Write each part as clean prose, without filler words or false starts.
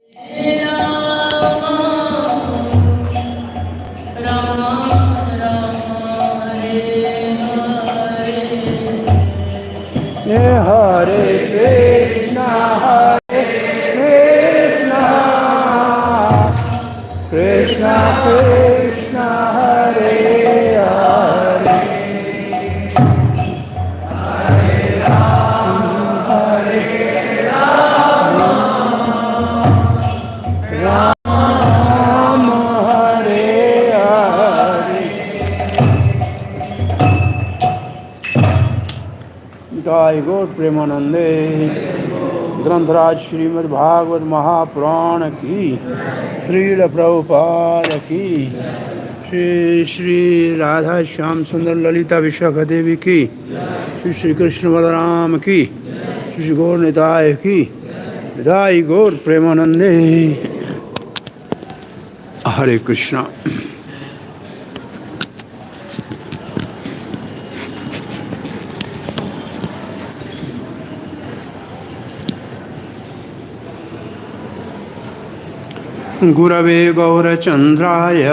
Hare Krishna, Krishna, Krishna Krishna, Hare Hare, Hare Rama, Hare Rama, Rama Hare Hare. Jai Gaur Premanande. ग्रंथराज Shrimad Bhagavat Mahapuran की, श्रील प्रभुपाद की, श्री श्री राधा श्याम सुंदर ललिता विशाखा देवी की, श्री श्री कृष्ण बलराम की, श्री श्री गौर निताय की, जय गौर प्रेमानंदे। हरे कृष्णा। गुरवे गौरचंद्राय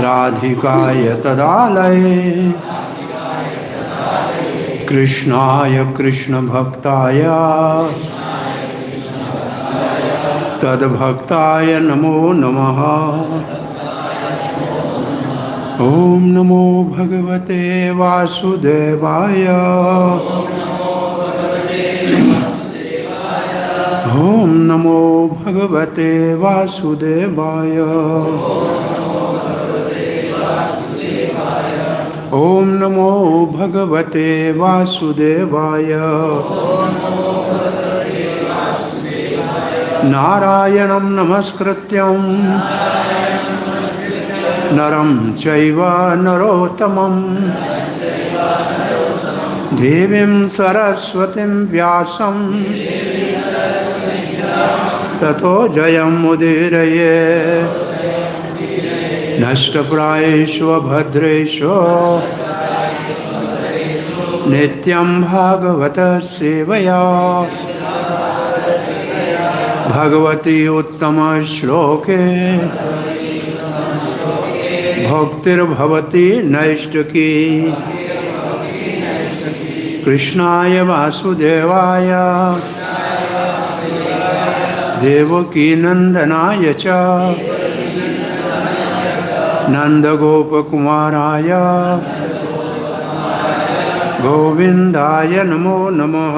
राधिकाय तदालये कृष्णाय कृष्ण भक्ताय तद्भक्ताय नमो नमः। ओम नमो भगवते वासुदेवाय, ओम नमो भगवते वासुदेवाय, ओम नमो भगवते वासुदेवाय। नारायणं नमस्कृत्यं नरं चैव नरोत्तमं देवीं सरस्वतीं व्यासं ततो जयमुदीरये। नष्टप्रायेषु भद्रेषु नित्यं भागवत सेवया भगवती उत्तम श्लोके भक्तिर्भवति नैष्टिकी। कृष्णाय वासुदेवाय देवकी नंदनाय च नंदगोपकुमाराय गोविंदाय नमो नमः।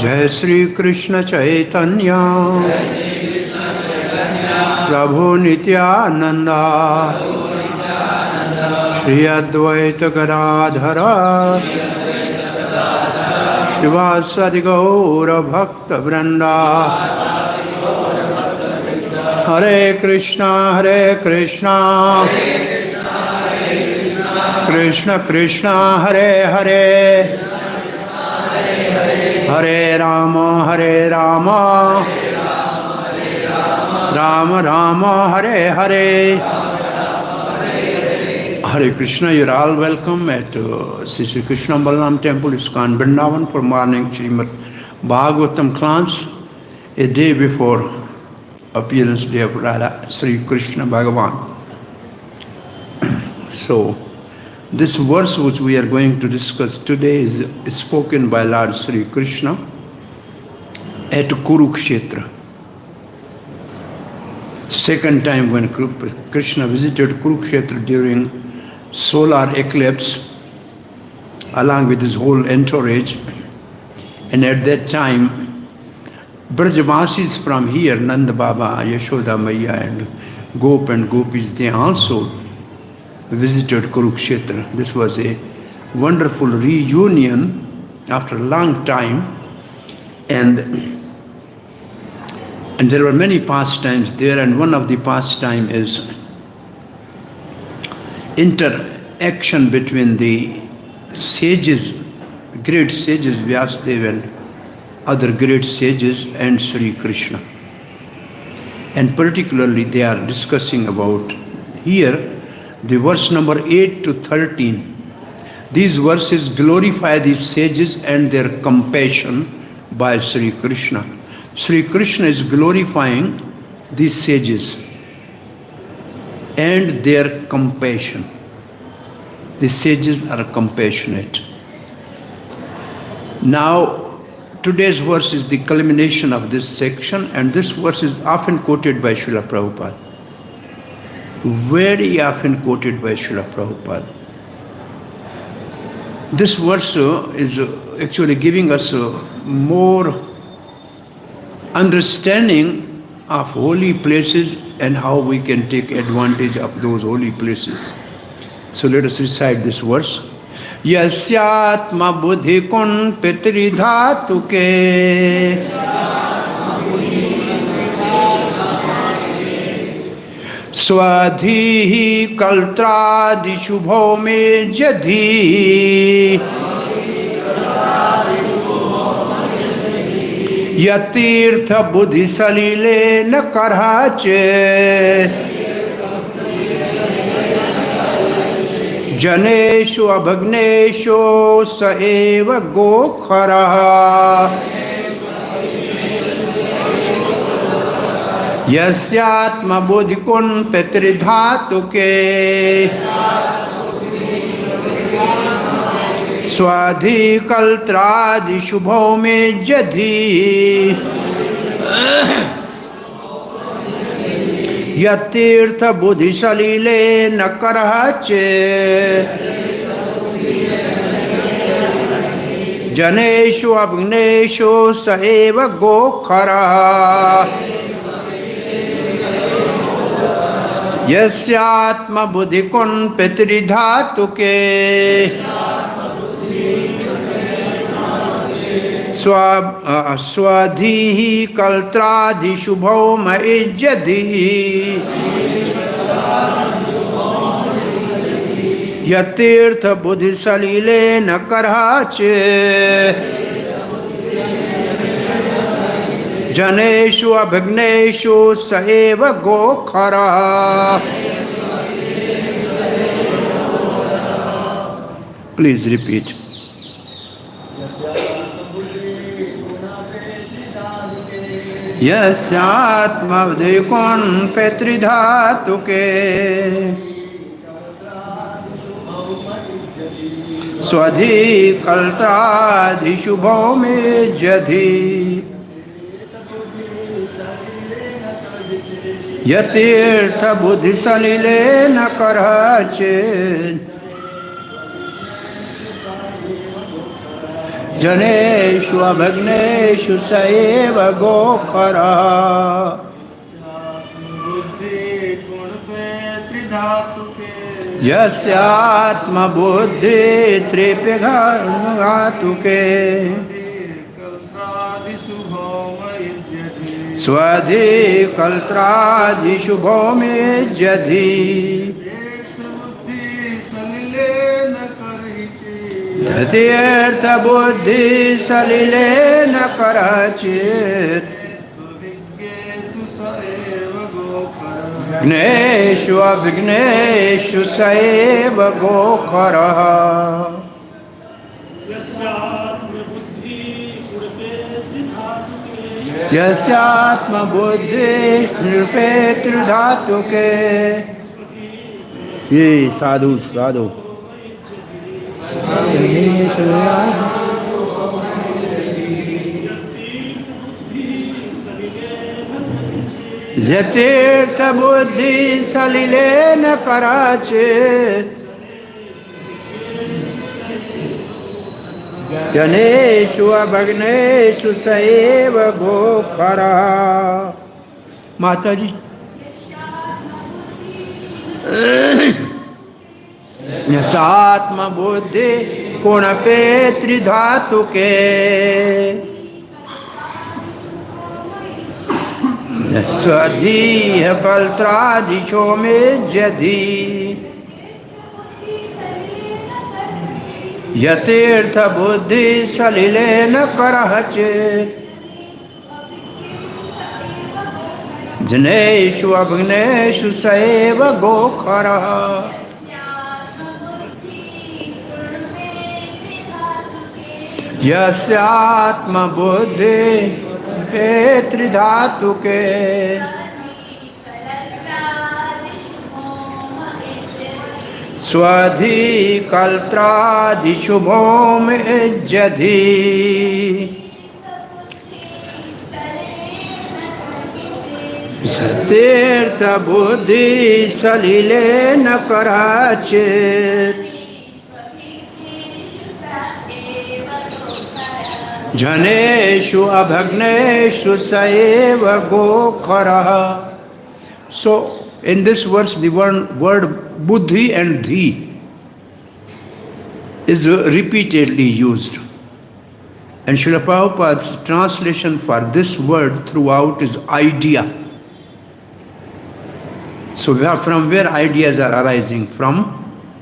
जय श्री कृष्ण चैतन्य प्रभु नित्यानंद श्री अद्वैत गदाधर शिवासादि गौर भक्त वृंदा। हरे कृष्णा कृष्ण कृष्ण हरे हरे, हरे Ram Ram Ram Hare Hare. Hare Krishna, you are all welcome at Sri Krishna Balaram Temple, ISKCON, Vrindavan for morning Srimad Bhagvatam class, a day before appearance day of Radha, Sri Krishna Bhagavan. So, this verse which we are going to discuss today is spoken by Lord Sri Krishna at Kurukshetra. Second time when Krishna visited Kurukshetra during solar eclipse along with his whole entourage, and at that time Brajavasis from here, Nanda Baba, Yashoda Maya and Gop and Gopis, they also visited Kurukshetra. This was a wonderful reunion after a long time, and there were many pastimes there, and one of the pastime is interaction between the sages, great sages Vyasadeva and other great sages and Sri Krishna. And particularly they are discussing about here the verse number 8 to 13. These verses glorify these sages and their compassion by Sri Krishna. Sri Krishna is glorifying these sages and their compassion. The sages are compassionate. Now, today's verse is the culmination of this section, and this verse is often quoted by Srila Prabhupada. Very often quoted by Srila Prabhupada. This verse is actually giving us more understanding of holy places and how we can take advantage of those holy places. So let us recite this verse. Yasyatma buddhi kun pitri dhatuke swadhihi kaltradi shubho me jadhi yatirtha buddhi salile na karhache janeshu abhagneshu saeva gokhara yasyatma buddhikun petridhatuke swadhi kaltradi shubho me jadhi yatirtha buddhi salile nakarhache janeshu abhagneshu saeva gokhara yasyatma buddhikun petridhatuke swadhihi kaltradi shubho maijjadi yatirtha buddhi salile na karhache janeshu abhagneshu saeva gokhara. Please repeat. Yasyatma buddhikun petridhatuke swadhi kaltradi shubho me jadhi yatirtha buddhi salile na karhache janeshu abhagneshu saeva gokhara. Yasyatma buddhi tripyghatuke swadhi kaltradi shubho me jadhi yatirtha buddhi salile na karachit Vigneshu abhigneshu saeva gokhara. Yasyatma buddhi nirpetridhatuke. Ye sadhu sadhu. Yatirtha buddhi salile na karachit janeshu abhagneshu saeva gokhara. Mataji. Yasyatma buddhi kunapetridhatuke swadhi kaltradisho me jadhi yatirtha buddhi salile na karhache janeshu abhagneshu saeva gokhara. यस्यात्म बुद्धि पेतृधातु के स्वधि कल्त्रादिशुभोम इज्जधि तीर्थ बुद्धि सलिले न कराचित जनेषु अभग्नेषु सएव गोखरः. So in this verse the word buddhi and dhi is repeatedly used, and Srila Prabhupada's translation for this word throughout is idea. So from where ideas are arising? From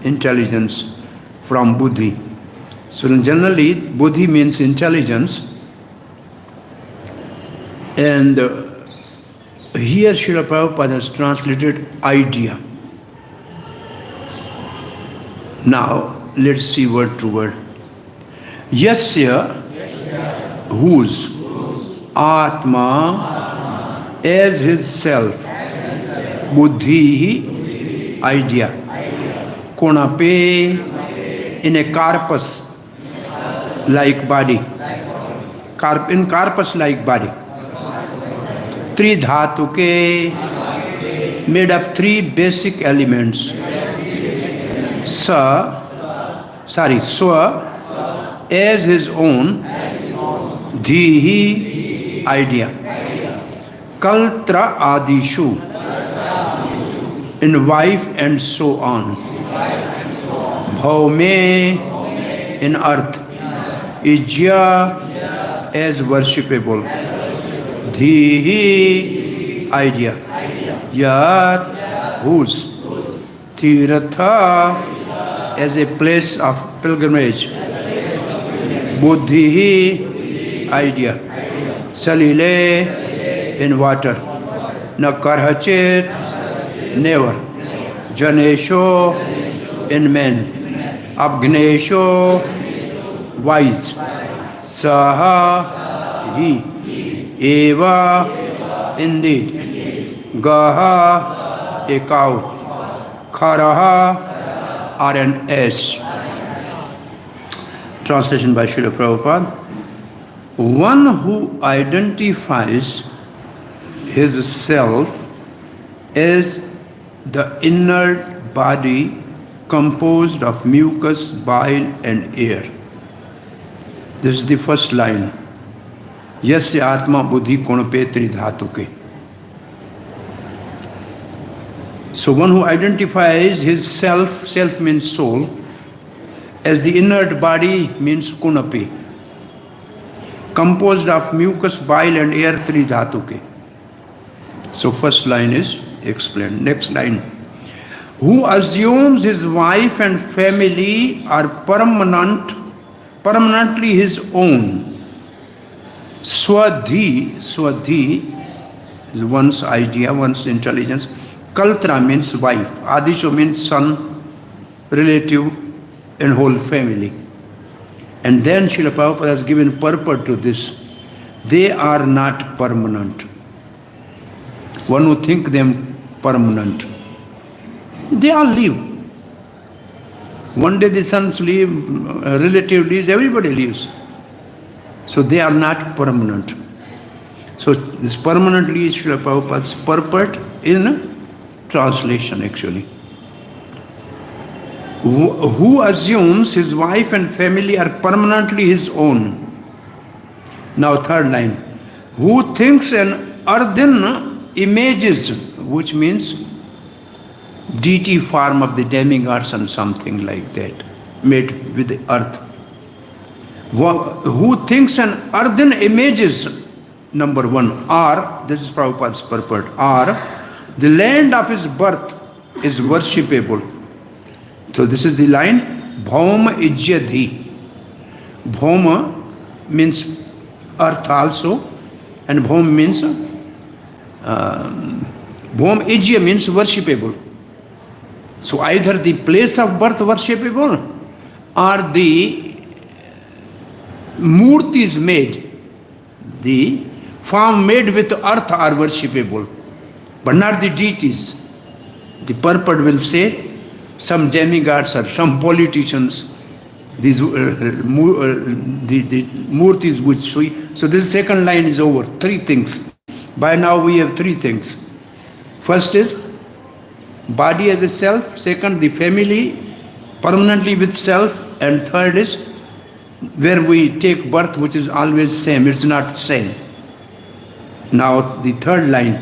intelligence, from buddhi. So generally buddhi means intelligence, and here Srila Prabhupada has translated idea. Now let's see word to word. Yasya, whose, Atma, as his self, buddhi, idea, konape, in a corpus like body, in corpus like body, three dhatuke, made of three basic elements, swa, as his own, dhihi, idea, kaltra adishu, in wife and so on, bhaume, in earth, ijya, as worshipable, dhihi, idea, yat, whose, tirtha, as a place of pilgrimage, buddhi, idea, salile, in water, nakarhachit, never, janesho, in men, abgnesho, wise, saha, he, eva, indeed, gaha, a cow, kharaha, or an ass. Translation by Srila Prabhupada. One who identifies his self as the inert body composed of mucus, bile and air. This is the first line. Yasya atma buddhi konape tridhatuke. So one who identifies his self means soul, as the inert body means kunapi, composed of mucus, bile and air, tridhatuke. So first line is explained. Next line. Who assumes his wife and family are permanently his own. Swadhi is one's idea, one's intelligence. Kaltra means wife. Adisho means son, relative and whole family. And then Srila Prabhupada has given purport to this. They are not permanent. One who think them permanent. They all leave. One day the sons leave, a relative leaves, everybody leaves. So they are not permanent. So this permanently is Srila Prabhupada's purport in translation actually. Who assumes his wife and family are permanently his own. Now third line. Who thinks an earthen images, which means deity form of the demigods and something like that, made with the earth. Who thinks an earthen images, number one, or, this is Prabhupada's purport, or the land of his birth is worshipable. So this is the line, Bhauma ijyadhi. Bhauma means earth also, and Bhaum means, Bhaum ijya means worshipable. So either the place of birth worshipable, or the Murti is made. The form made with earth are worshipable, but not the deities. The purport will say some demigods or some politicians, these the murtis which we. So this second line is over. Three things. By now we have three things. First is body as a self. Second, the family permanently with self. And third is where we take birth, which is always same. It's not same. Now the third line.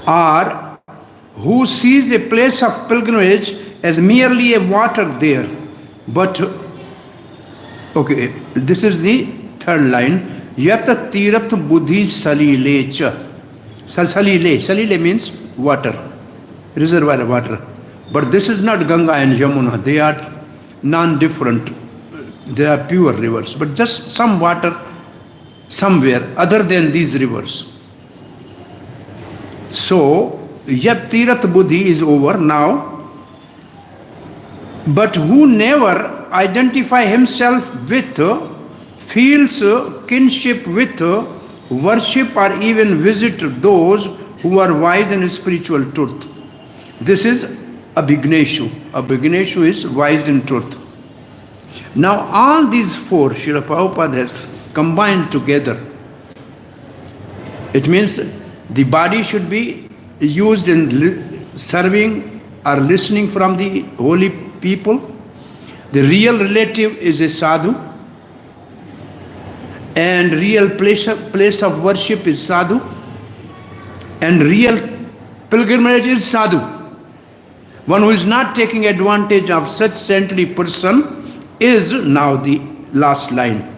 Or who sees a place of pilgrimage as merely a water there. But, okay, this is the third line. Yat tirat buddhi salile cha. Salile. Salile means water, reservoir water. But this is not Ganga and Yamuna. They are non-different. They are pure rivers. But just some water somewhere other than these rivers. So, Yat Tirat Buddhi is over now. But who never identify himself with, feels kinship with, worship or even visit those who are wise in spiritual truth. This is Abhigneshu. Abhigneshu is wise in truth. Now all these four Srila Prabhupada has combined together. It means the body should be used in serving or listening from the holy people. The real relative is a sadhu. And real place of worship is sadhu. And real pilgrimage is sadhu. One who is not taking advantage of such saintly person is now the last line.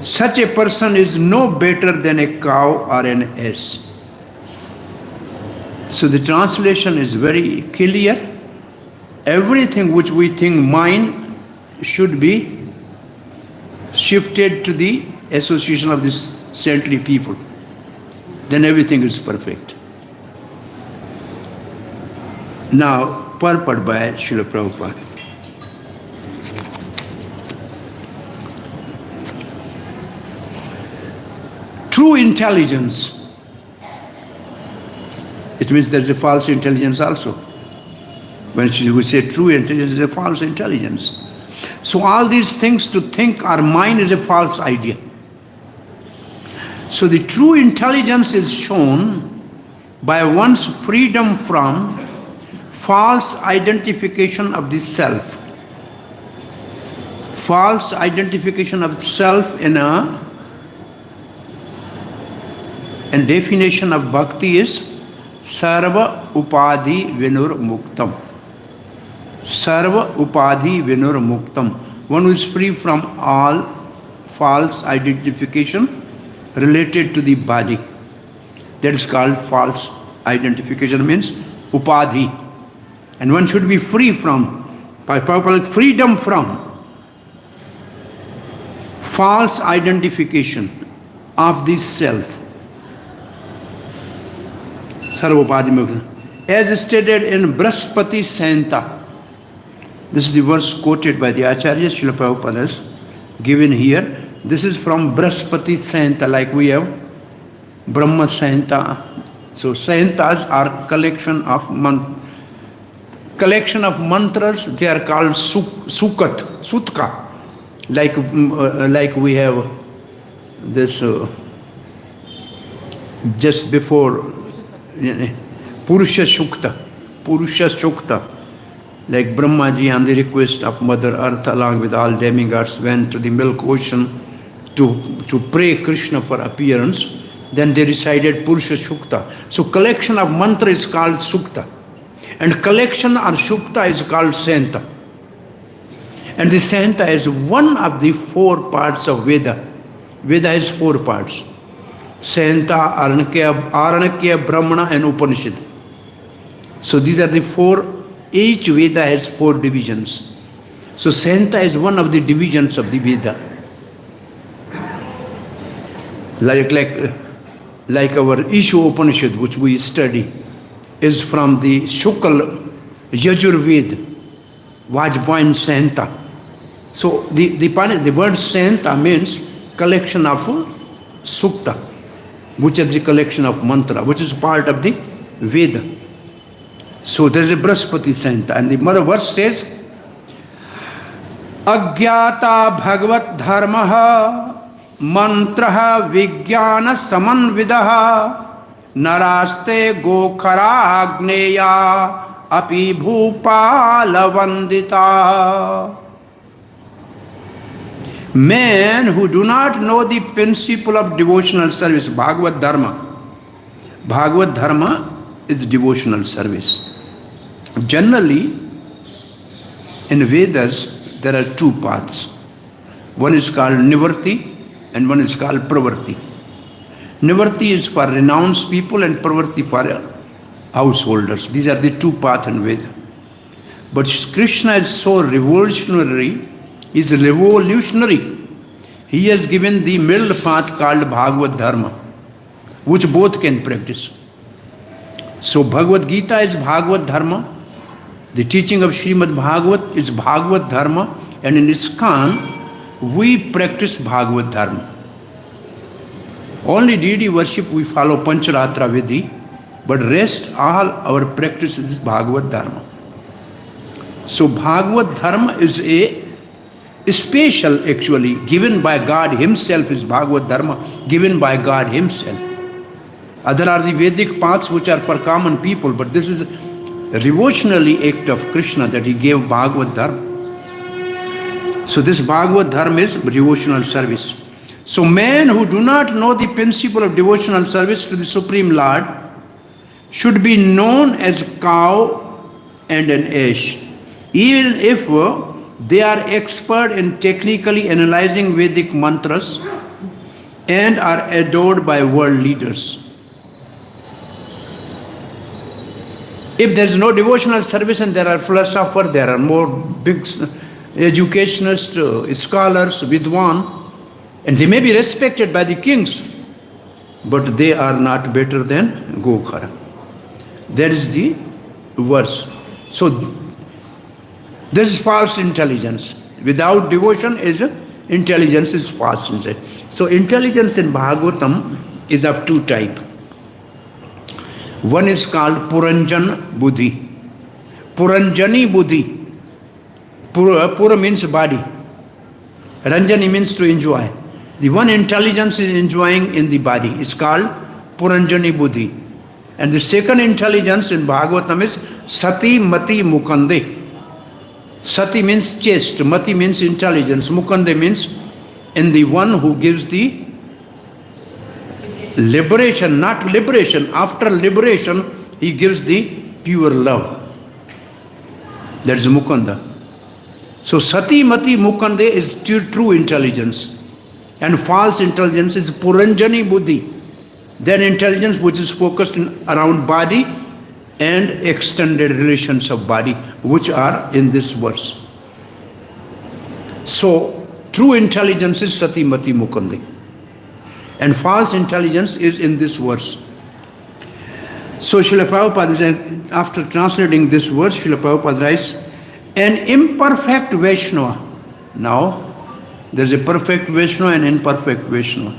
Such a person is no better than a cow or an ass. So the translation is very clear. Everything which we think mine should be shifted to the association of these saintly people. Then everything is perfect. Now, purport by Srila Prabhupada. True intelligence. It means there's a false intelligence also. When we say true intelligence, is a false intelligence. So all these things to think are mine is a false idea. So the true intelligence is shown by one's freedom from false identification of the self. False identification of self in a and definition of bhakti is sarva upadhi vinur muktam. Sarva upadhi vinur muktam. One who is free from all false identification related to the body. That is called false identification, means upadhi. And one should be free from, by proper freedom from false identification of the self. Sarvabhauma muktam. As stated in Brahaspati Santa. This is the verse quoted by the Acharya Srila Prabhupada has given here. This is from Brahaspati Santa, like we have Brahma Santa. So Santas are collection of mantras. They are called sutka. Like we have this just before Purusha Shukta. Like Brahmaji on the request of Mother Earth along with all demigods went to the milk ocean to pray Krishna for appearance. Then they recited Purusha Shukta. So collection of mantra is called Sukta. And collection or Shukta is called Santa. And the Santa is one of the four parts of Veda. Veda has four parts. Santa, Aranakya, Brahmana and Upanishad. So these are the four. Each Veda has four divisions. So Santa is one of the divisions of the Veda. Like our Ishu Upanishad, which we study, is from the Shukla Yajurved. Vajpayam Santa. So the word Santa means collection of sukta, which is the collection of mantra, which is part of the Veda. So there is a Brahaspati Santa, and the mother verse says, Agyata Bhagavat Dharmaha Mantraha Vigyana Samanvidaha Naraste Gokhara Agneya Api Bhupala Vandita. Men who do not know the principle of devotional service, Bhagavad Dharma. Bhagavad Dharma is devotional service. Generally, in Vedas, there are two paths. One is called Nivarti and one is called Pravarti. Nivarti is for renounced people and Pravarti for householders. These are the two paths in Veda. But Krishna is so revolutionary. He is revolutionary. He has given the middle path called Bhagavad Dharma, which both can practice. So Bhagavad Gita is Bhagavad Dharma. The teaching of Srimad Bhagavat is Bhagavad Dharma. And in ISKCON, we practice Bhagavad Dharma. Only deity worship we follow Pancharatra Vidhi, but rest all our practice is Bhagavad Dharma. So Bhagavad Dharma is a special, actually, given by God Himself, is Bhagavad Dharma, given by God Himself. Other are the Vedic paths which are for common people, but this is a revolutionary act of Krishna that He gave Bhagavad Dharma. So this Bhagavad Dharma is devotional service. So men who do not know the principle of devotional service to the Supreme Lord should be known as cow and an ass, even if they are expert in technically analyzing Vedic mantras and are adored by world leaders. If there is no devotional service and there are philosophers, there are more big educationists, scholars, vidwan, and they may be respected by the kings, but they are not better than Gokhara. That is the verse. So this is false intelligence. Without devotion, intelligence is false intelligence. So intelligence in Bhagavatam is of two types. One is called Puranjan Buddhi. Puranjani Buddhi. Pura means body. Ranjani means to enjoy. The one intelligence is enjoying in the body. It's called Puranjani Buddhi. And the second intelligence in Bhagavatam is Sati Mati Mukande. Sati means chaste, Mati means intelligence, Mukande means in the one who gives the liberation, not liberation. After liberation, he gives the pure love. That is Mukanda. So Sati Mati Mukande is true intelligence. And false intelligence is Puranjani Buddhi. That intelligence which is focused around body and extended relations of body, which are in this verse. So true intelligence is Sati Mati Mukande. And false intelligence is in this verse. So Srila Prabhupada, after translating this verse, Srila Prabhupada writes, an imperfect Vaishnava. Now, there is a perfect Vaishnava and imperfect Vaishnava.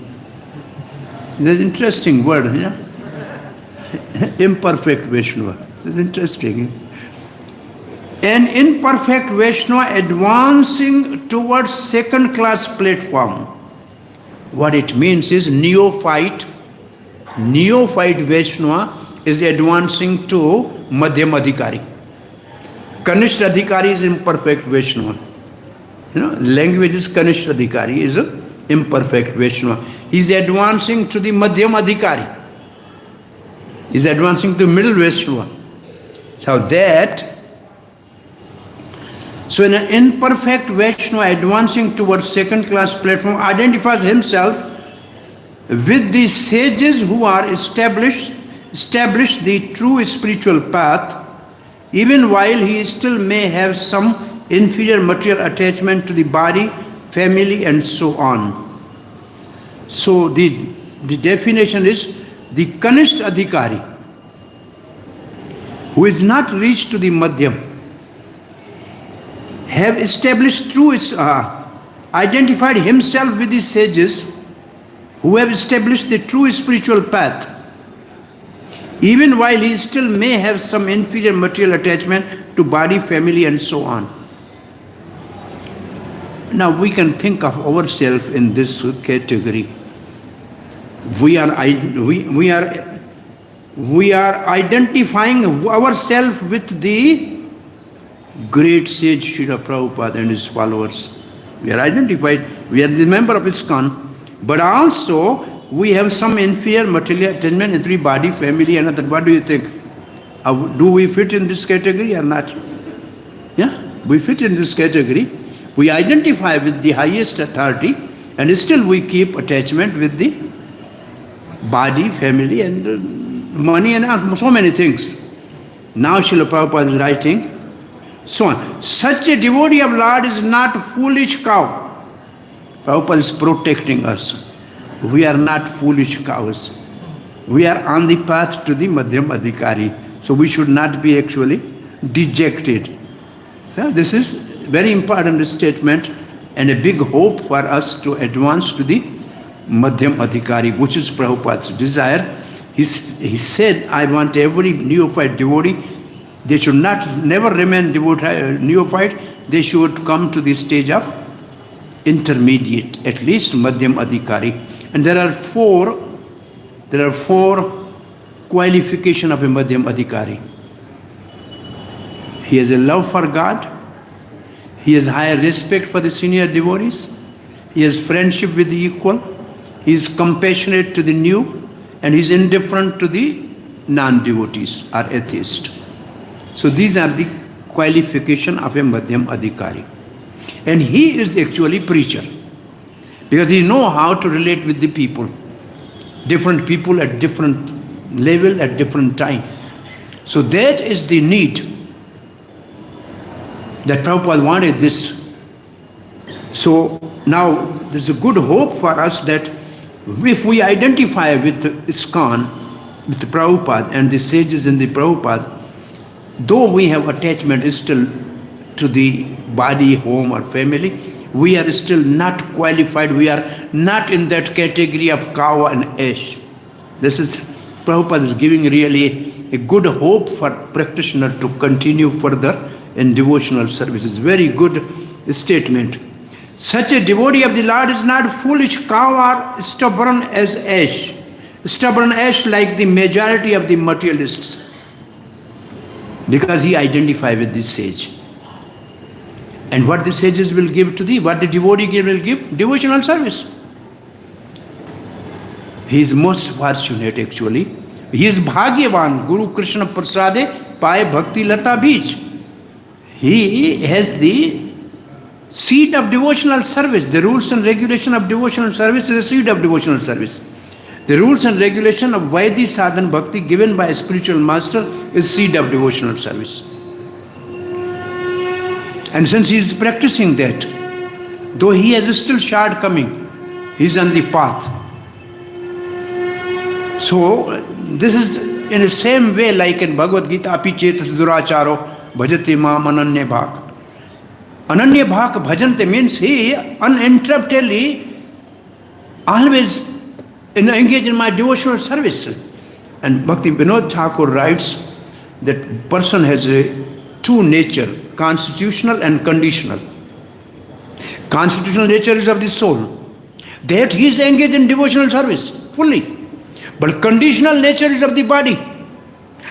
It's an interesting word, yeah? Imperfect Vaishnava. It's interesting. An imperfect Vaishnava advancing towards second-class platform. What it means is neophyte Vaishnava is advancing to Madhyam Adhikari. Kanishta Adhikari is imperfect Vaishnava. Language is Kanishta Adhikari, is imperfect Vaishnava. He is advancing to the Madhyam Adhikari. He is advancing to middle Vaishnava. So an imperfect Vaishnava advancing towards second-class platform identifies himself with the sages who are established the true spiritual path, even while he still may have some inferior material attachment to the body, family, and so on. So the definition is the Kanishta Adhikari, who is not reached to the Madhyam. have established true, identified himself with the sages who have established the true spiritual path, even while he still may have some inferior material attachment to body, family, and so on. Now we can think of ourselves in this category. We are identifying ourselves with the great sage Srila Prabhupada and his followers. We are identified, we are the member of ISKCON, but also we have some inferior material attachment into the body, family, and other. What do you think? Do we fit in this category or not? Yeah, we fit in this category. We identify with the highest authority, and still we keep attachment with the body, family, and money, and so many things. Now Srila Prabhupada is writing, so on. Such a devotee of Lord is not a foolish cow. Prabhupada is protecting us. We are not foolish cows. We are on the path to the Madhyam Adhikari. So we should not be actually dejected. So this is very important statement and a big hope for us to advance to the Madhyam Adhikari, which is Prabhupada's desire. He said, I want every neophyte devotee, they should never remain neophyte, they should come to the stage of intermediate, at least Madhyam Adhikari. And there are four qualifications of a Madhyam Adhikari. He has a love for God, he has higher respect for the senior devotees, he has friendship with the equal, he is compassionate to the new, and he is indifferent to the non-devotees or atheists. So these are the qualifications of a Madhyam Adhikari. And he is actually preacher, because he knows how to relate with the people. Different people at different level at different time. So that is the need that Prabhupada wanted this. So now there's a good hope for us that if we identify with ISKCON, with Prabhupada and the sages in the Prabhupada, though we have attachment still to the body, home or family, we are still not qualified. We are not in that category of cow and ash. This is, Prabhupada is giving really a good hope for practitioner to continue further in devotional services. Very good statement. Such a devotee of the Lord is not foolish cow or stubborn as ash. Stubborn ash like the majority of the materialists, because he identifies with this sage. And what the sages will give to thee, what the devotee will give? Devotional service. He is most fortunate actually. He is Bhagyavan, Guru Krishna Prasade, Pai Bhakti Lata Beach. He has the seed of devotional service. The rules and regulation of devotional service is a seed of devotional service. The rules and regulation of Vaidhi Sadhan Bhakti given by a spiritual master is seed of devotional service. And since he is practicing that, though he has still shortcoming, he is on the path. So this is in the same way like in Bhagavad Gita, api chetas duracharo bhajate mam ananya bhak. Ananya bhak bhajante means he uninterruptedly always engage in my devotional service. And Bhakti Vinod Thakur writes that person has two nature, constitutional and conditional. Constitutional nature is of the soul, that he is engaged in devotional service fully. But conditional nature is of the body,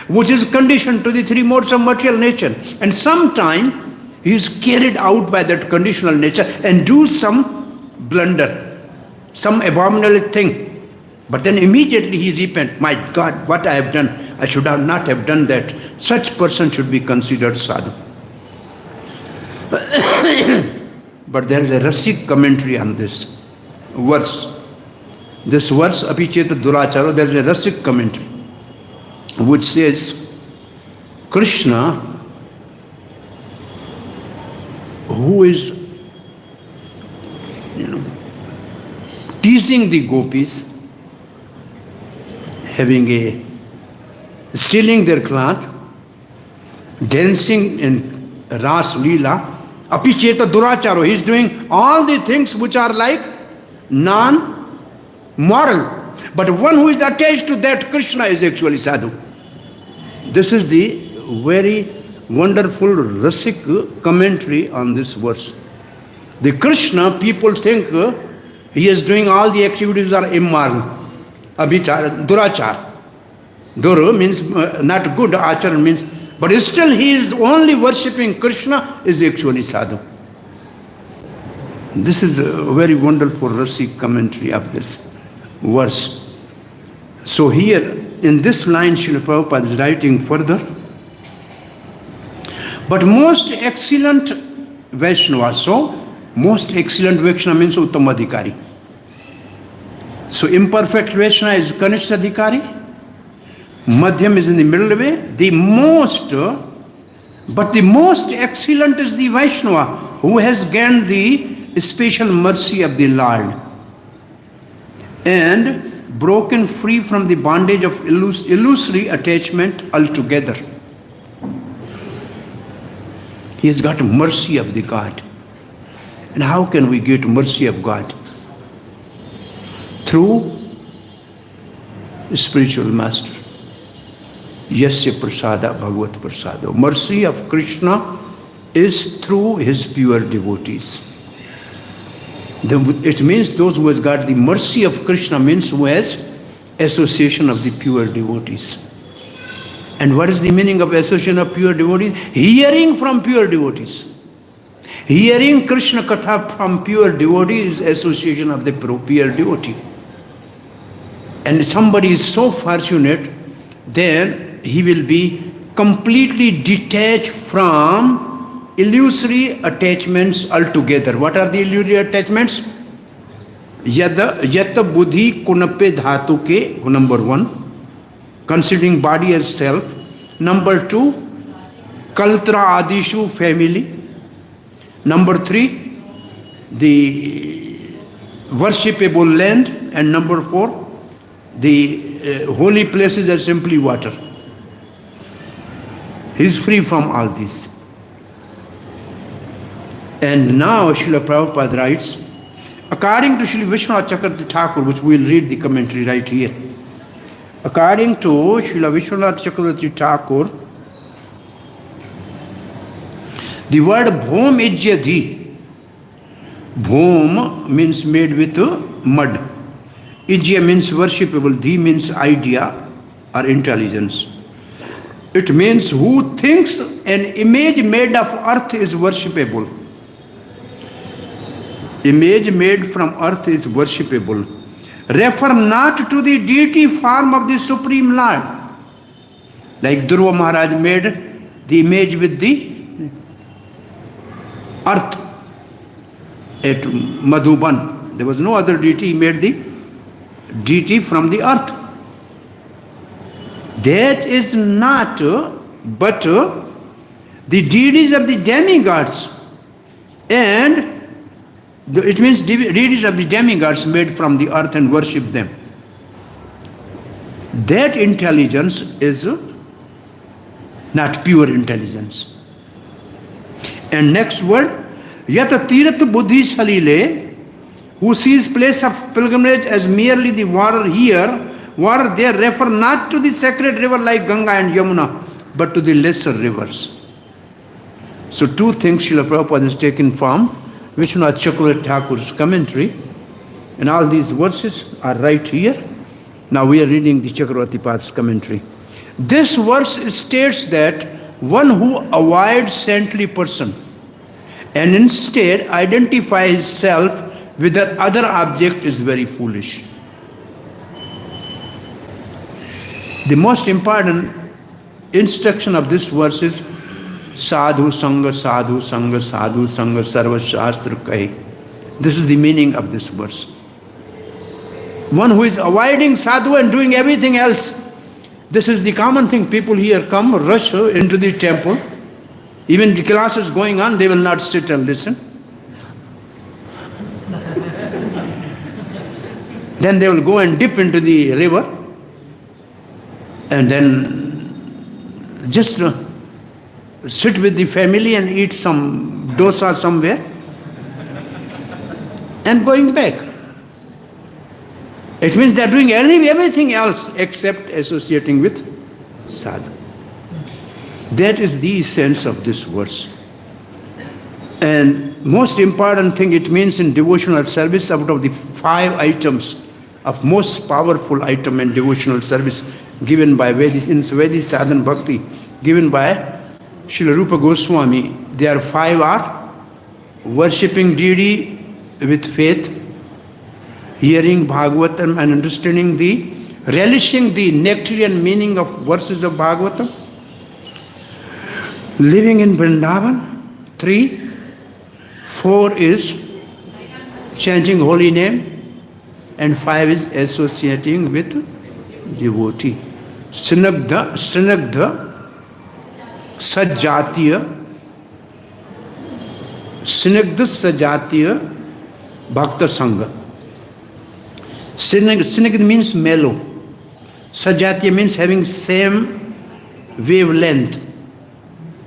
which is conditioned to the three modes of material nature. And sometimes he is carried out by that conditional nature and do some blunder, some abominable thing. But then immediately he repents, my God, what I have done, I should not have done that. Such person should be considered sadhu. But there is a Rasik commentary on this verse. This verse, Apicheta Duracharo, there is a Rasik commentary which says, Krishna, who is teasing the gopis, stealing their cloth, dancing in Ras Leela, Apicheta duracharo. He is doing all the things which are like non-moral. But one who is attached to that Krishna is actually sadhu. This is the very wonderful Rasik commentary on this verse. The Krishna, people think he is doing all the activities are immoral. Abhichar, durachar. Duru means not good, achar means, but still he is only worshipping Krishna is actually sadhu. This is a very wonderful Rasik commentary of this verse. So here, in this line, Srila Prabhupada is writing further. But most excellent Vaishnava, so most excellent Vaishnava means Uttamadhikari. So imperfect Vaishnava is Kanishtadhikari. Madhyam is in the middle way. But the most excellent is the Vaishnava who has gained the special mercy of the Lord and broken free from the bondage of illusory attachment altogether. He has got mercy of the God. And how can we get mercy of God? Through a spiritual master. Yasya prasada bhagavat prasada. Mercy of Krishna is through his pure devotees. It means those who has got the mercy of Krishna means who has association of the pure devotees. And what is the meaning of association of pure devotees? Hearing from pure devotees. Hearing Krishna Katha from pure devotee is association of the pure devotee. And somebody is so fortunate, then he will be completely detached from illusory attachments altogether. What are the illusory attachments? Yata buddhi kunape dhatu ke, number one, considering body as self. Number two, kaltra adishu, family. Number three, the worshipable land. And number four, the holy places are simply water. He is free from all this. And now Srila Prabhupada writes, according to Srila Vishwanath Chakravarti Thakur, which we will read the commentary right here. According to Srila Vishwanath Chakravarti Thakur, the word bhom ijyadhi. Bhom means made with mud. Ijya means worshipable. Dhi means idea or intelligence. It means who thinks an image made of earth is worshipable. Image made from earth is worshipable. Refer not to the deity form of the Supreme Lord. Like Dhruva Maharaj made the image with the earth at Madhuban. There was no other deity. He made the deity from the earth. That is not but the deities of the demigods. And it means deities of the demigods made from the earth and worship them. That intelligence is not pure intelligence. And next word, yata tirat buddhi salile, who sees place of pilgrimage as merely the water here, water there, refer not to the sacred river like Ganga and Yamuna, but to the lesser rivers. So two things Srila Prabhupada has taken from Vishwanath Chakravarti Thakur's commentary, and all these verses are right here. Now we are reading the Chakravarti Pad's commentary. This verse states that one who avoids saintly person and instead identifies self with the other object is very foolish. The most important instruction of this verse is sadhu sanga, sadhu sanga, sadhu sanga, sarva shastra kahe. This is the meaning of this verse. One who is avoiding sadhu and doing everything else. This is the common thing. People here come, rush into the temple. Even the class is going on, they will not sit and listen. Then they will go and dip into the river and then just sit with the family and eat some dosa somewhere, and going back. It means they are doing everything else except associating with sadhu. That is the essence of this verse. And most important thing it means in devotional service, out of the 5 items of most powerful item in devotional service given by Vedis, in Vedic sadhana bhakti, given by Srila Rupa Goswami, there are 5 are worshipping deity with faith, hearing Bhagavatam and understanding relishing the nectarian meaning of verses of Bhagavatam, living in Vrindavan, 3. 4 is chanting holy name, and 5 is associating with devotee. Snagdha sajatiya, Snagdha sajatiya bhakta sangha. Snagdha means mellow. Sajatiya means having same wavelength.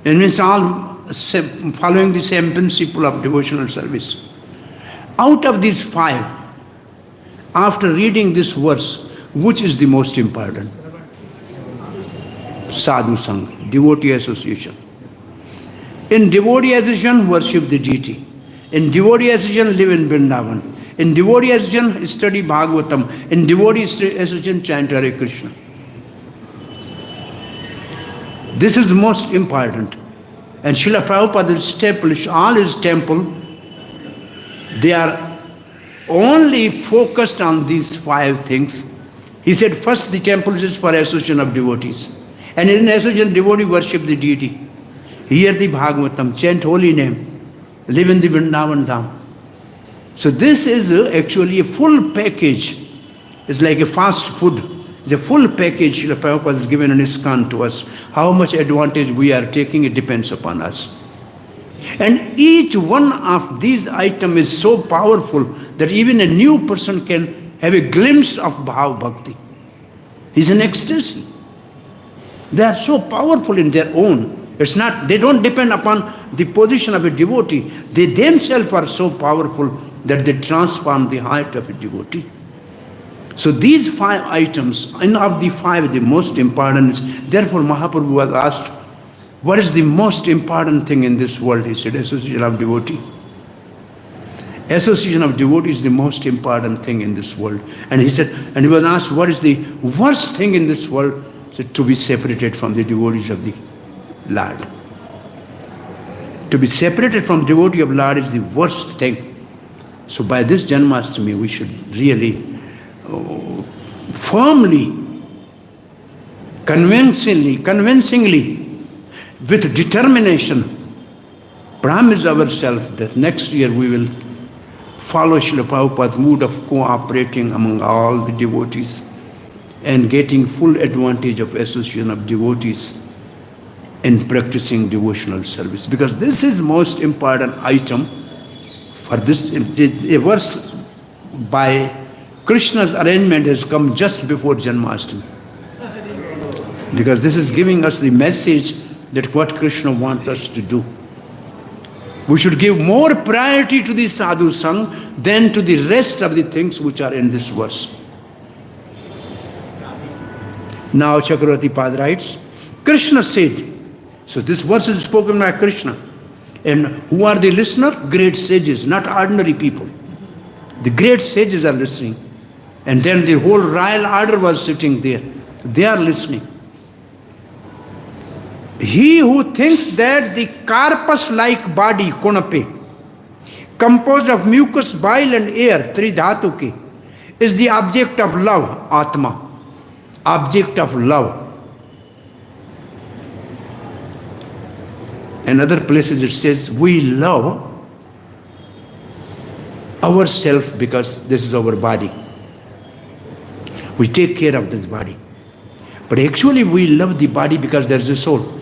It means all following the same principle of devotional service. Out of these 5, after reading this verse, which is the most important? Sadhu Sangha, devotee association. In devotee association, worship the deity. In devotee association, live in Vrindavan. In devotee association, study Bhagavatam. In devotee association, chant Hare Krishna. This is most important. And Srila Prabhupada established all his temple, they are only focused on these 5 things. He said first the temple is for association of devotees. And in association, devotee worship the deity. Hear the Bhagavatam, chant holy name, live in the Vrindavan Dham. So this is actually a full package. It's like a fast food. The full package Srila Prabhupada has given in ISKCON to us. How much advantage we are taking, it depends upon us. And each one of these items is so powerful that even a new person can have a glimpse of Bhav Bhakti. It's an ecstasy. They are so powerful in their own. It's not, they don't depend upon the position of a devotee. They themselves are so powerful that they transform the heart of a devotee. So these 5 items, and of the 5, the most important is, therefore Mahaprabhu was asked, what is the most important thing in this world? He said, association of devotee. Association of devotee is the most important thing in this world. And he said, and he was asked, what is the worst thing in this world? He said, to be separated from the devotees of the Lord. To be separated from devotee of Lord is the worst thing. So by this Janmashtami, we should really firmly, convincingly, with determination, promise ourselves that next year we will follow Srila Prabhupada's mood of cooperating among all the devotees and getting full advantage of association of devotees in practicing devotional service. Because this is most important item for this. A verse by Krishna's arrangement has come just before Janmashtami. Because this is giving us the message that what Krishna wants us to do. We should give more priority to the sadhu sang than to the rest of the things which are in this verse. Now Chakravarti Pad writes, Krishna said, so this verse is spoken by Krishna. And who are the listener? Great sages, not ordinary people. The great sages are listening. And then the whole royal order was sitting there. They are listening. He who thinks that the corpus-like body, konape, composed of mucus, bile and air, tridhatuke, is the object of love, atma. Object of love. In other places it says, we love ourselves because this is our body. We take care of this body. But actually we love the body because there is a soul.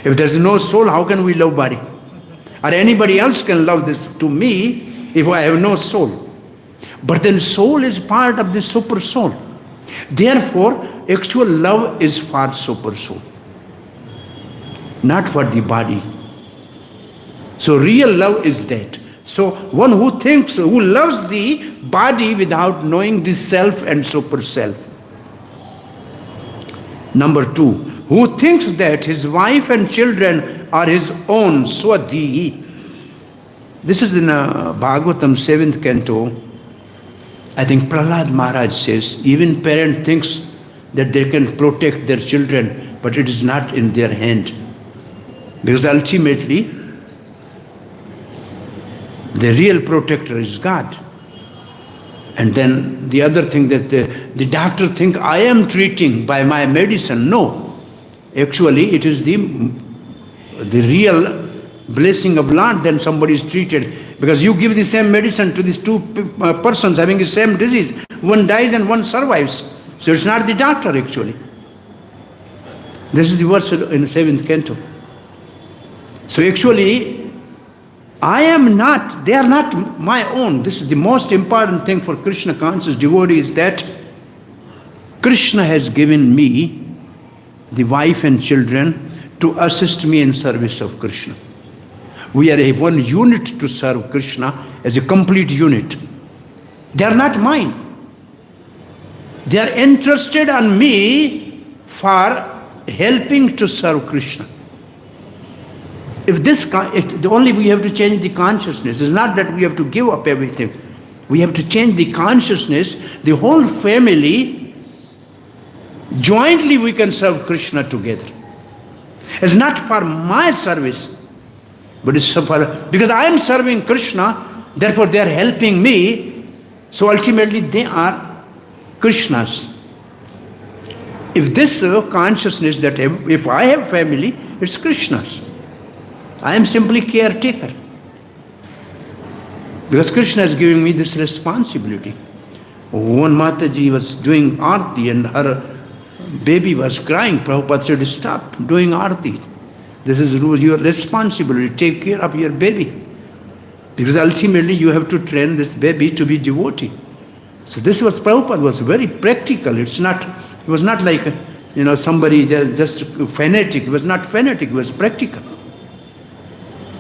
If there is no soul, how can we love body? Or anybody else can love this to me if I have no soul. But then soul is part of the super soul. Therefore, actual love is for super soul, not for the body. So real love is that. So one who loves the body without knowing the self and super self. Number 2, who thinks that his wife and children are his own, swadhi. This is in Bhagvatam 7th canto. I think Prahlad Maharaj says, even parent thinks that they can protect their children, but it is not in their hand. Because ultimately, the real protector is God. And then the other thing that the doctor think I am treating by my medicine. No. Actually, it is the real blessing of Lord, then somebody is treated. Because you give the same medicine to these two persons having the same disease. One dies and one survives. So it's not the doctor actually. This is the verse in the 7th canto. So actually, they are not my own. This is the most important thing for Krishna conscious devotees, that Krishna has given me the wife and children to assist me in service of Krishna. We are a one unit to serve Krishna as a complete unit. They are not mine. They are interested on me for helping to serve Krishna. Only we have to change the consciousness. It's not that we have to give up everything. We have to change the consciousness. The whole family, jointly we can serve Krishna together. It's not for my service, but it's because I am serving Krishna, therefore they are helping me. So ultimately they are Krishna's. If this consciousness that if I have family, it's Krishna's. I am simply caretaker. Because Krishna is giving me this responsibility. One Mataji was doing arti and her baby was crying. Prabhupada said, stop doing arti. This is your responsibility. Take care of your baby. Because ultimately you have to train this baby to be devotee. So this was, Prabhupada was very practical. It was not like, somebody just fanatic. It was not fanatic, it was practical.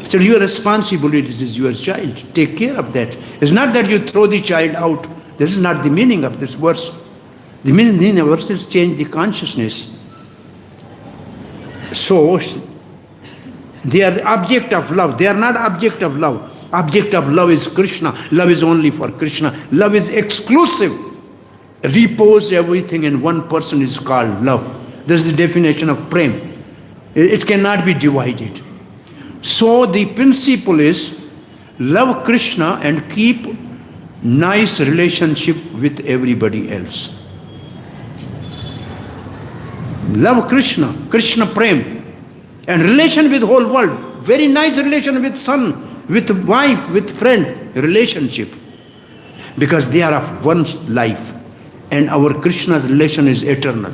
So your responsibility is your child. Take care of that. It's not that you throw the child out. This is not the meaning of this verse. The meaning of the verse is change the consciousness. So they are the object of love. They are not object of love. Object of love is Krishna. Love is only for Krishna. Love is exclusive. Repose everything in one person is called love. This is the definition of prem. It cannot be divided. So the principle is love Krishna and keep nice relationship with everybody else. Love Krishna, Krishna prem, and relation with whole world. Very nice relation with son, with wife, with friend, relationship. Because they are of one life. And our Krishna's relation is eternal.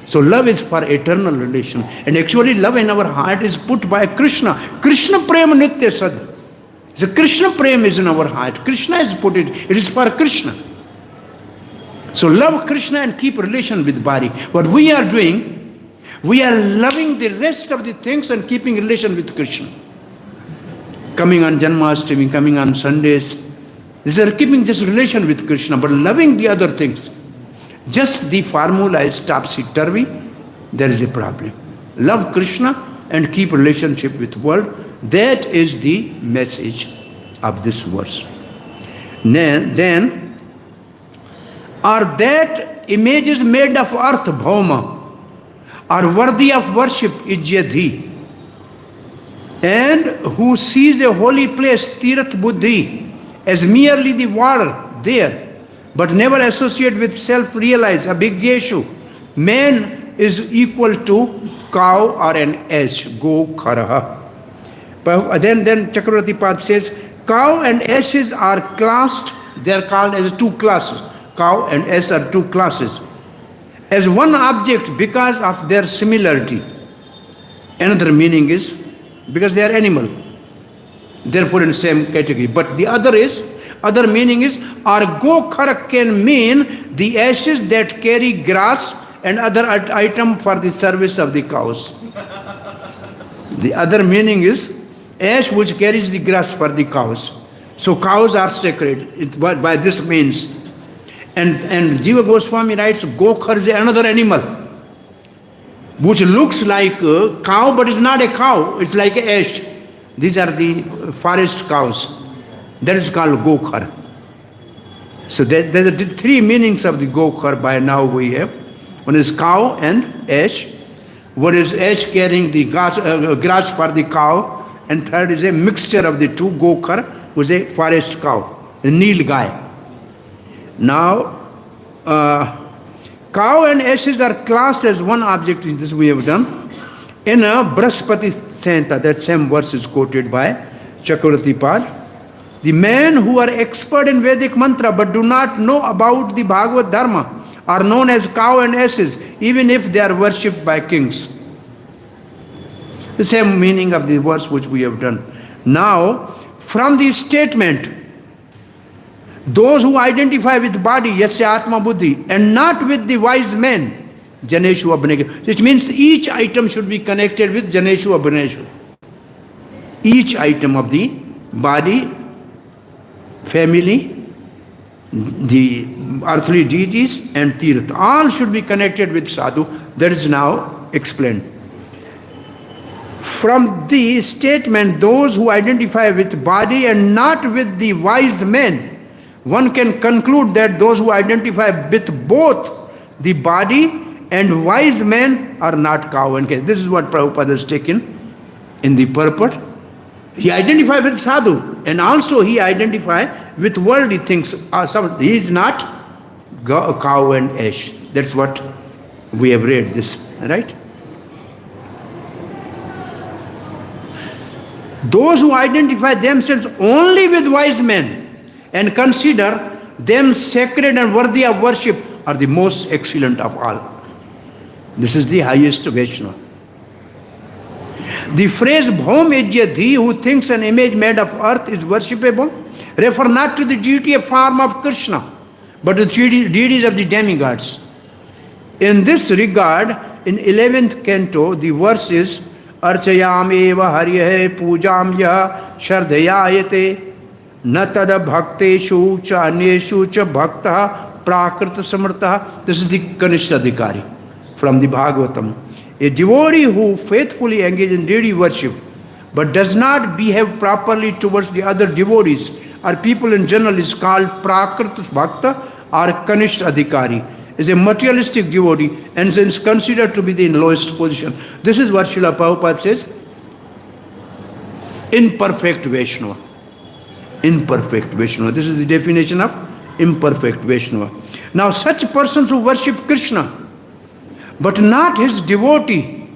So love is for eternal relation. And actually love in our heart is put by Krishna. Krishna prem nitya sad. So Krishna prem is in our heart. Krishna has put it. It is for Krishna. So love Krishna and keep relation with body. What we are doing, we are loving the rest of the things and keeping relation with Krishna. Coming on Janmashtami, coming on Sundays. These are keeping just relation with Krishna, but loving the other things. Just the formula is topsy-turvy, there is a problem. Love Krishna and keep relationship with world. That is the message of this verse. Then, are that images made of adhbhutta are worthy of worship ijyadhi, and who sees a holy place tirath buddhi as merely the water there, but never associate with self-realize, a big issue. Man is equal to cow or an ass, go kharaha. Then Chakravarti Pad says, cow and asses are classed, they are called as two classes. Cow and ass are two classes. As one object because of their similarity. Another meaning is, because they are animal, therefore in the same category. But the other meaning is, or go kharak can mean the ashes that carry grass and other item for the service of the cows. The other meaning is, ash which carries the grass for the cows. So cows are sacred by this means. And Jiva Goswami writes, Gokhar is another animal which looks like a cow but is not a cow. It's like ash. These are the forest cows. That is called Gokhar. So there are three meanings of the Gokhar by now we have. One is cow and ash. One is ash carrying the grass for the cow. And third is a mixture of the two, Gokhar, which is a forest cow, a Nil Gaya. Now, cow and ashes are classed as one object. This we have done. In a Brahaspati Santa, that same verse is quoted by Chakravarti Pad. The men who are expert in Vedic mantra but do not know about the Bhagavad Dharma are known as cow and ashes, even if they are worshipped by kings. The same meaning of the verse which we have done. Now, from the statement, those who identify with body, yasya atma buddhi, and not with the wise men, janeshu abhineshu, which means each item should be connected with janeshu abhineshu. Each item of the body, family, the earthly deities and tirth, all should be connected with sadhu. That is now explained. From the statement, those who identify with body and not with the wise men, one can conclude that those who identify with both the body and wise men are not cow and calf. This is what Prabhupada has taken in the purport. He identified with sadhu and also he identified with worldly things. He is not cow and ash. That's what we have read this, right? Those who identify themselves only with wise men and consider them sacred and worthy of worship are the most excellent of all. This is the highest Vaishnava. The phrase Bhaum Ejyadhi, who thinks an image made of earth is worshipable, refer not to the deity of form of Krishna, but to the deities of the demigods. In this regard, in 11th canto, the verse is Archayam eva haryahe pujam ya shardhayayate na tada bhakteshu cha anyeshu cha bhakta prakrita samartha. This is the Kanishta Adhikari from the Bhagvatam. A devotee who faithfully engages in deity worship but does not behave properly towards the other devotees or people in general is called prakrita bhakta or Kanishta Adhikari. Is a materialistic devotee and is considered to be the lowest position. This is what Srila Prabhupada says, imperfect Vaishnava. Imperfect Vaishnava. This is the definition of imperfect Vaishnava. Now such persons who worship Krishna but not his devotee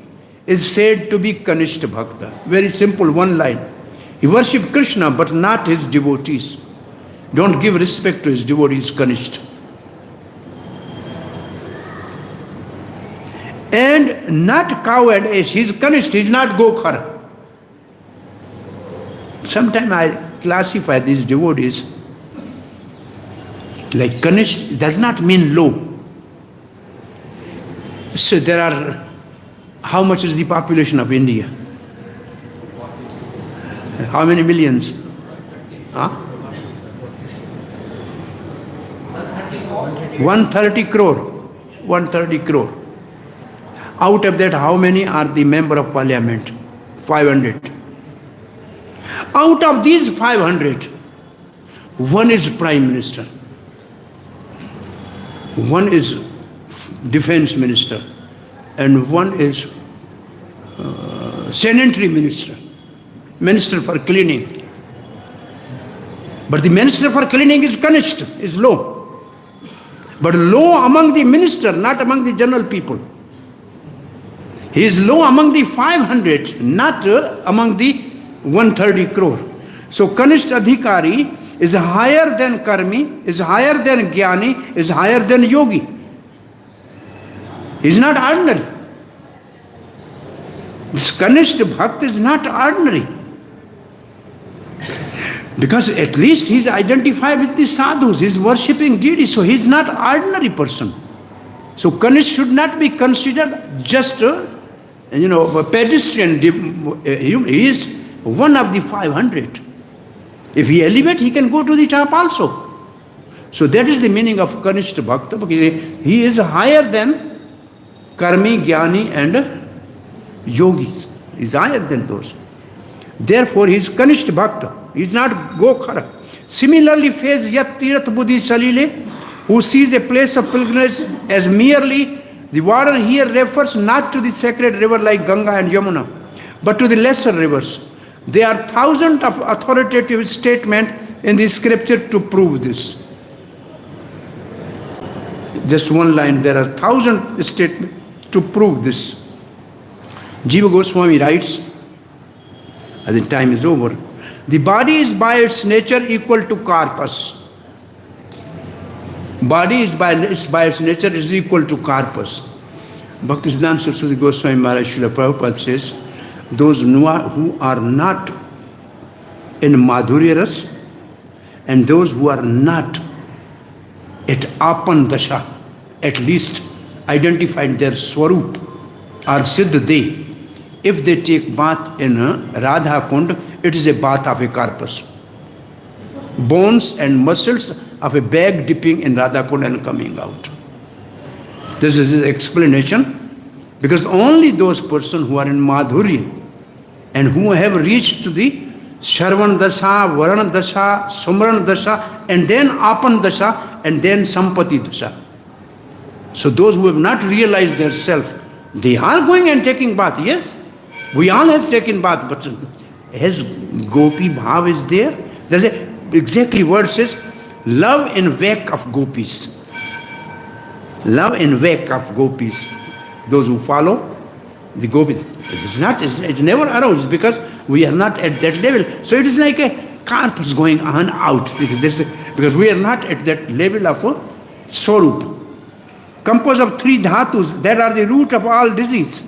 is said to be Kanishta Bhakta. Very simple, one line. He worships Krishna but not his devotees. Don't give respect to his devotees, Kanishta. And not cow and ash. He is Kanishta, he is not Gokhar. Sometimes I classify these devotees like Kanishta does not mean low. So there are, how much is the population of India? How many millions? Huh? 130 crore. 130 crore. Out of that, how many are the member of parliament? 500. Out of these 500, one is prime minister, one is defense minister, and one is sanitary minister, minister for cleaning. But the minister for cleaning is Kanishta, is low. But low among the minister, not among the general people. He is low among the 500, not among the 130 crore. So Kanishta Adhikari is higher than Karmi, is higher than Gyani, is higher than Yogi. He is not ordinary. This Kanishta Bhakt is not ordinary. Because at least he is identified with the sadhus, he is worshipping deities, so he is not ordinary person. So Kanishta should not be considered just a pedestrian. He is one of the 500. If he elevates, he can go to the top also. So that is the meaning of Kanishta Bhakta, because he is higher than Karmi, Gyani and Yogis. He is higher than those. Therefore, he is Kanishta Bhakta. He is not Gokhara. Similarly, face Yat Tirath Buddhi Salile, who sees a place of pilgrimage as merely the water here refers not to the sacred river like Ganga and Yamuna, but to the lesser rivers. There are thousands of authoritative statements in the scripture to prove this. Just one line, there are 1,000 statements to prove this. Jiva Goswami writes, I think time is over, the body is by its nature equal to corpus. Body is by its nature is equal to corpus. Bhaktisiddhanta Saraswati Goswami Maharaj Srila Prabhupada says, those who are not in Madhurya Ras and those who are not at Apan Dasha, at least identified their Swarup or Siddha Dey, if they take bath in Radha Kund, it is a bath of a corpus. Bones and muscles of a bag dipping in Radha Kund and coming out. This is his explanation, because only those persons who are in Madhurya and who have reached to the Sharvan Dasha, Varnan Dasha, Sumran Dasha, and then Apan Dasha, and then Sampati Dasha. So those who have not realized their self, they are going and taking bath, yes. We all have taken bath, but as Gopi Bhav is there, there's a exactly word says, love in wake of gopis. Love in wake of gopis. Those who follow the gopis. It never arose because we are not at that level. So it is like a corpus going on out because we are not at that level of a Swarup. Composed of 3 dhatus that are the root of all disease.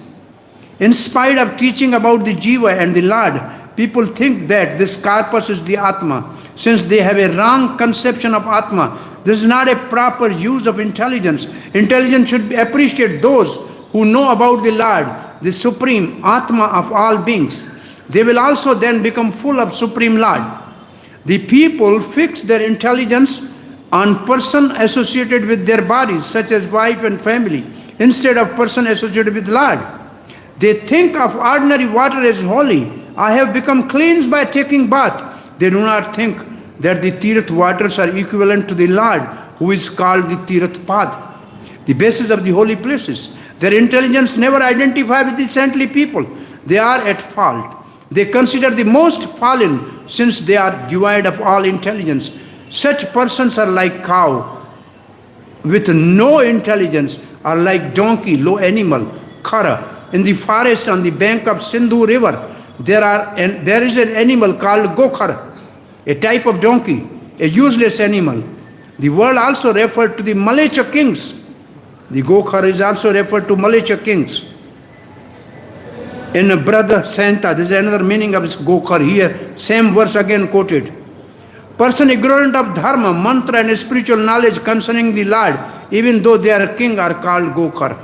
In spite of teaching about the Jiva and the Lord, people think that this corpus is the Atma. Since they have a wrong conception of Atma, this is not a proper use of intelligence. Intelligence should appreciate those who know about the Lord, the Supreme Atma of all beings. They will also then become full of Supreme Lord. The people fix their intelligence on person associated with their bodies, such as wife and family, instead of person associated with Lord. They think of ordinary water as holy. I have become cleansed by taking bath. They do not think that the Tirath waters are equivalent to the Lord, who is called the Tirath Path, the basis of the holy places. Their intelligence never identify with the saintly people. They are at fault. They consider the most fallen, since they are devoid of all intelligence. Such persons are like cow with no intelligence, or like donkey, low animal, khara. In the forest on the bank of Sindhu river, there is an animal called gokhara, a type of donkey, a useless animal. The word also referred to the Malacha kings. The gokhara is also referred to Malacha kings. In Brother Santa, there is another meaning of this gokhara here, same verse again quoted. Person ignorant of Dharma, mantra and spiritual knowledge concerning the Lord, even though they are a king, are called gokhara.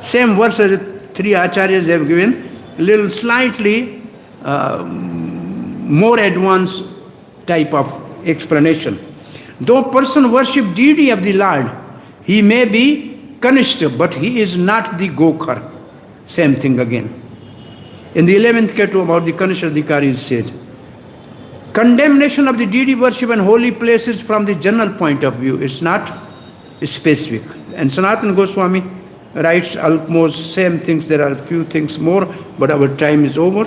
Same verse as 3 acharyas have given, a little slightly more advanced type of explanation. Though person worship deity of the Lord, he may be Kanishta, but he is not the Gokhar. Same thing again. In the 11th canto about the Kanishta Adhikari is said, condemnation of the deity worship and holy places from the general point of view is not specific. And Sanatana Goswami writes almost same things. There are a few things more, but our time is over.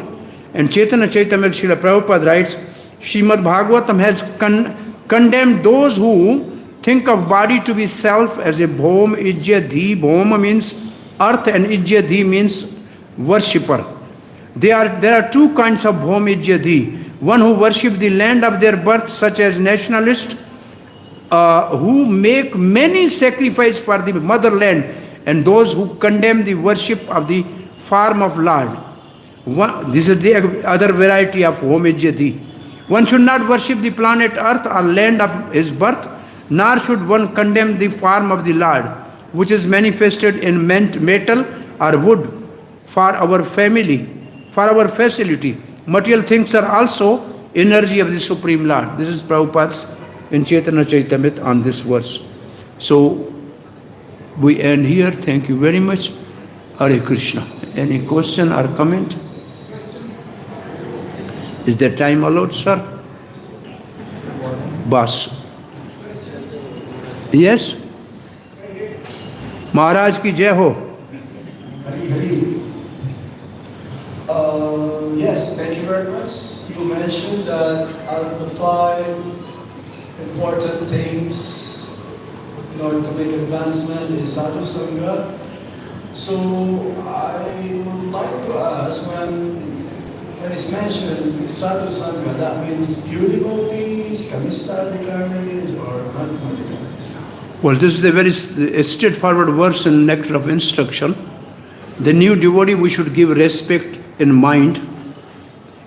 And Chaitanya Chaitamrita Srila Prabhupada writes, Srimad Bhagvatam has condemned those who think of body to be self as a bhom, ijya, dhi. Bhom means earth and ijya, dhi means worshipper. There are 2 kinds of bhom, ijya, dhi. One who worship the land of their birth, such as nationalists who make many sacrifices for the motherland, and those who condemn the worship of the form of Lord. This is the other variety of homage. One should not worship the planet Earth or land of his birth, nor should one condemn the form of the Lord, which is manifested in metal or wood for our family, for our facility, Material things are also energy of the Supreme Lord. This is Prabhupada's in Chaitanya Chaitamrita on this verse. So we end here. Thank you very much. Hare Krishna. Any question or comment? Is there time allowed, sir? Boss. Yes? Maharaj ki jai ho. Hari Hari. Yes, thank you very much. You mentioned that out of the 5 important things in order to make advancement is sadhu sangha. So I would like to ask, when it's mentioned sadhu sangha, that means pure devotees, kamista adhikaris, or not adhikaris? Well, this is a very straightforward verse in Nectar of Instruction. The new devotee we should give respect in mind.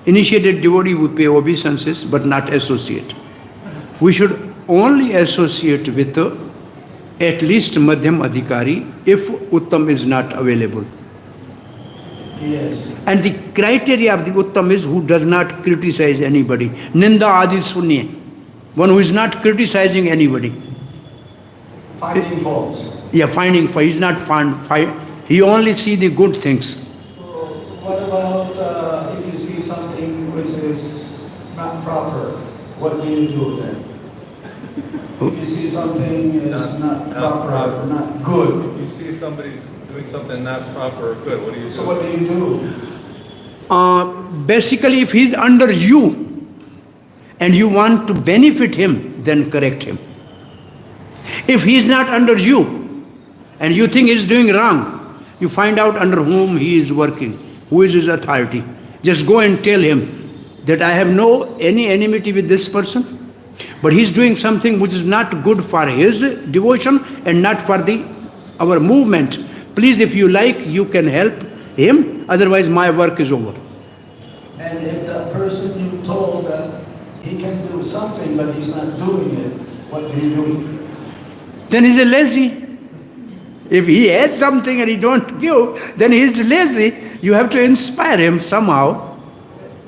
Initiated devotee we pay obeisances but not associate. We should only associate with at least Madhyam Adhikari if Uttam is not available. Yes. And the criteria of the Uttam is who does not criticize anybody. Ninda Adi Sunye. One who is not criticizing anybody. Finding faults. Yeah, finding fault. He's not he only see the good things. What about if you see something which is not proper? What do you do then? If you see something is not proper, not good. You see somebody's doing something not proper or good, what do you do? So what do you do? Basically, if he's under you and you want to benefit him, then correct him. If he's not under you and you think he's doing wrong, you find out under whom he is working, who is his authority. Just go and tell him that I have any enmity with this person, but he's doing something which is not good for his devotion and not for our movement. Please, if you like, you can help him, otherwise my work is over. And if that person you told that he can do something but he's not doing it, what do you do? Then he's a lazy. If he has something and he don't give, then he's lazy. You have to inspire him somehow.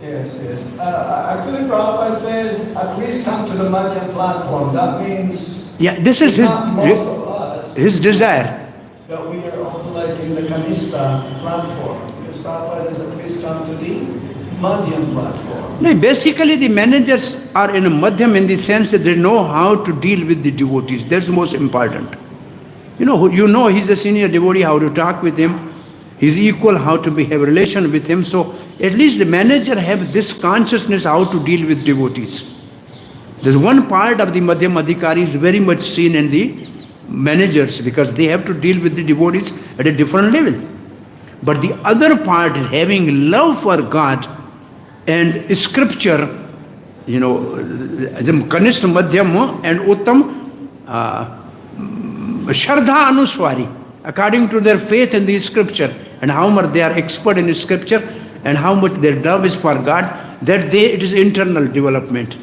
Yes. Actually, Prabhupada says, at least come to the Madhyam platform. That means This is most of us, his desire. that we are all like in the Kanista platform. Because Prabhupada says, at least come to the Madhyam platform. No, basically the managers are in a Madhyam in the sense that they know how to deal with the devotees. That's the most important. You know he's a senior devotee, how to talk with him. He's equal, how to have a relation with him. So at least the manager have this consciousness how to deal with devotees. There's one part of the Madhyam Adhikari is very much seen in the managers because they have to deal with the devotees at a different level. But the other part is having love for God and scripture, the Kanishta Madhyam and Uttam, Shraddha Anuswari, according to their faith in the scripture and how much they are expert in the scripture and how much their love is for God, it is internal development.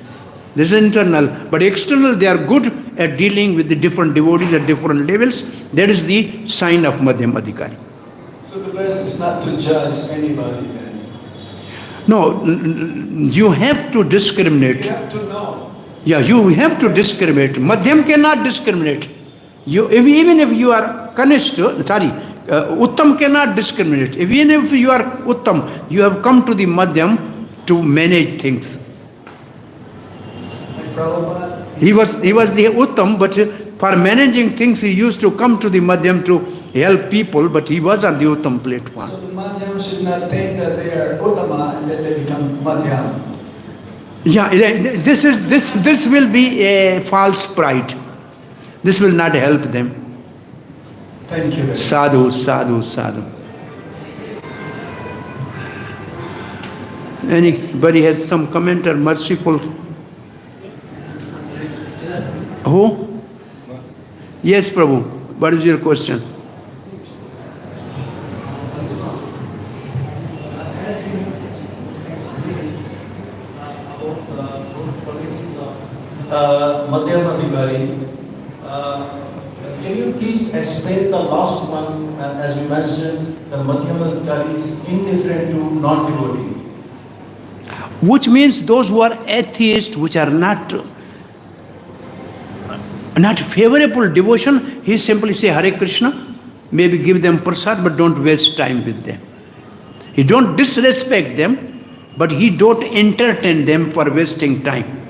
This is internal, but external they are good at dealing with the different devotees at different levels. That is the sign of Madhyam Adhikari. So the best is not to judge anybody then. No, you have to discriminate. You have to know. Yeah, you have to discriminate. Madhyam cannot discriminate. Even if you are Uttam cannot discriminate. Even if you are Uttam, you have come to the Madhyam to manage things. Like Prabhupada, He was the Uttam, but for managing things he used to come to the Madhyam to help people, but he was on the Uttam platform. so the Madhyam should not think that they are Uttama and then they become Madhyam. Yeah, this will be a false pride. This will not help them. Thank you. Sadhu, sadhu, sadhu. Anybody has some comment or merciful? Who? Yes, Prabhu. What is your question? Madhyam Adhikari. Can you please explain the last one? As you mentioned, the Madhyam Adhikari is indifferent to non-devotee. which means those who are atheists, which are not favorable devotion, he simply say Hare Krishna, maybe give them prasad, but don't waste time with them. He don't disrespect them, but he don't entertain them for wasting time.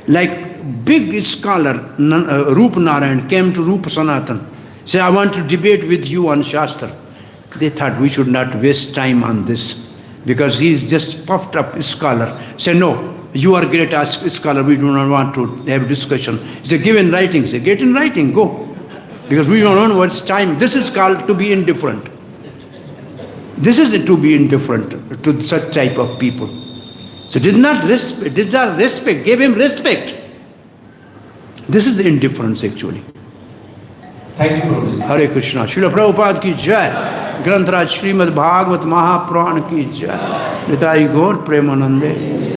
Like big scholar Rup Narayan came to Rup Sanatan, say, I want to debate with you on shastra. They thought we should not waste time on this, because he is just puffed up scholar. Say, no, you are great scholar, we do not want to have discussion. He said, give in writing. Say, get in writing, go. Because we don't know what's time. This is called to be indifferent. This is to be indifferent to such type of people. So did not respect, gave him respect. This is the indifference actually. Thank you, Prabhuji. Hare Krishna. Srila Prabhupada ki jai. Granth Raj Srimad Bhagvat Mahapurana ki jai. Nitai Gaur Premanande.